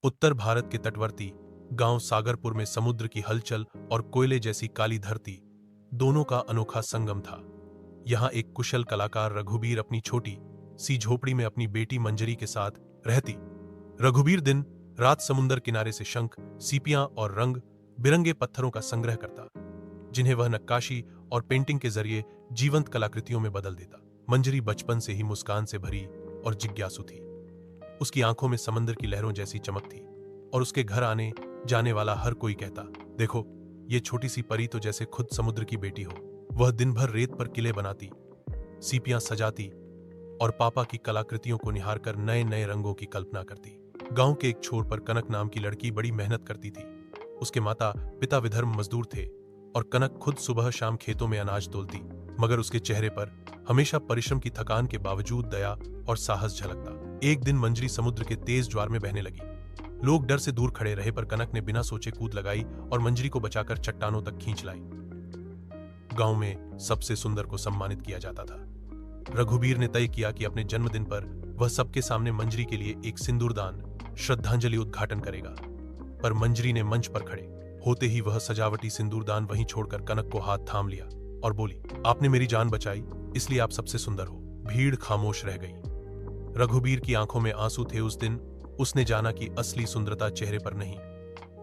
उत्तर भारत के तटवर्ती गांव सागरपुर में समुद्र की हलचल और कोयले जैसी काली धरती दोनों का अनोखा संगम था। यहां एक कुशल कलाकार रघुबीर अपनी छोटी सी झोपड़ी में अपनी बेटी मंजरी के साथ रहती। रघुबीर दिन रात समुद्र किनारे से शंख, सीपियां और रंग बिरंगे पत्थरों का संग्रह करता, जिन्हें वह नक्काशी और पेंटिंग के जरिए जीवंत कलाकृतियों में बदल देता। मंजरी बचपन से ही मुस्कान से भरी और जिज्ञासु थी। उसकी आंखों में समंदर की लहरों जैसी चमक थी और उसके घर आने जाने वाला हर कोई कहता, देखो, ये छोटी सी परी तो जैसे खुद समुद्र की बेटी हो। वह दिन भर रेत पर किले बनाती, सीपियां सजाती और पापा की कलाकृतियों को निहार कर नए नए रंगों की कल्पना करती। गांव के एक छोर पर कनक नाम की लड़की बड़ी मेहनत करती थी। उसके माता पिता विधर्म मजदूर थे और कनक खुद सुबह शाम खेतों में अनाज तोलती, मगर उसके चेहरे पर हमेशा परिश्रम की थकान के बावजूद दया और साहस झलकता। एक दिन मंजरी समुद्र के तेज ज्वार में बहने लगी। लोग डर से दूर खड़े रहे, पर कनक ने बिना सोचे कूद लगाई और मंजरी को बचाकर चट्टानों तक खींच लाई। गांव में सबसे सुंदर को सम्मानित किया जाता था। रघुबीर ने तय किया कि अपने जन्मदिन पर वह सबके सामने मंजरी के लिए एक सिंदूरदान श्रद्धांजलि उद्घाटन करेगा। पर मंजरी ने मंच पर खड़े होते ही वह सजावटी सिंदूरदान वहीं छोड़कर कनक को हाथ थाम लिया और बोली, आपने मेरी जान बचाई, इसलिए आप सबसे सुंदर हो। भीड़ खामोश रह गई। रघुबीर की आंखों में आंसू थे। उस दिन उसने जाना कि असली सुंदरता चेहरे पर नहीं,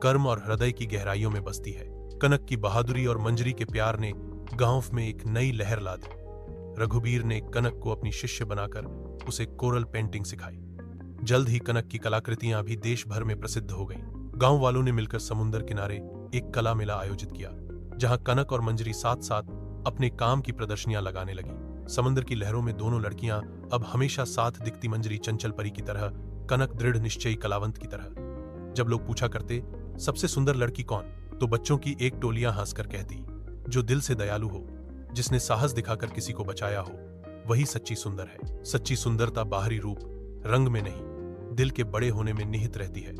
कर्म और हृदय की गहराइयों में बसती है। कनक की बहादुरी और मंजरी के प्यार ने गांव में एक नई लहर ला दी। रघुबीर ने कनक को अपनी शिष्य बनाकर उसे कोरल पेंटिंग सिखाई। जल्द ही कनक की कलाकृतियां भी देश भर में प्रसिद्ध हो गईं। गांव वालों ने मिलकर समुद्र किनारे एक कला मेला आयोजित किया, जहां कनक और मंजरी साथ साथ अपने काम की प्रदर्शनियां लगाने लगी। समुद्र की लहरों में दोनों लड़कियां अब हमेशा साथ दिखती, मंजरी चंचल परी की तरह, कनक दृढ़ निश्चयी कलावंत की तरह। जब लोग पूछा करते, सबसे सुंदर लड़की कौन, तो बच्चों की एक टोलियां हंसकर कहती, जो दिल से दयालु हो, जिसने साहस दिखाकर किसी को बचाया हो, वही सच्ची सुंदर है। सच्ची सुंदरता बाहरी रूप रंग में नहीं, दिल के बड़े होने में निहित रहती है।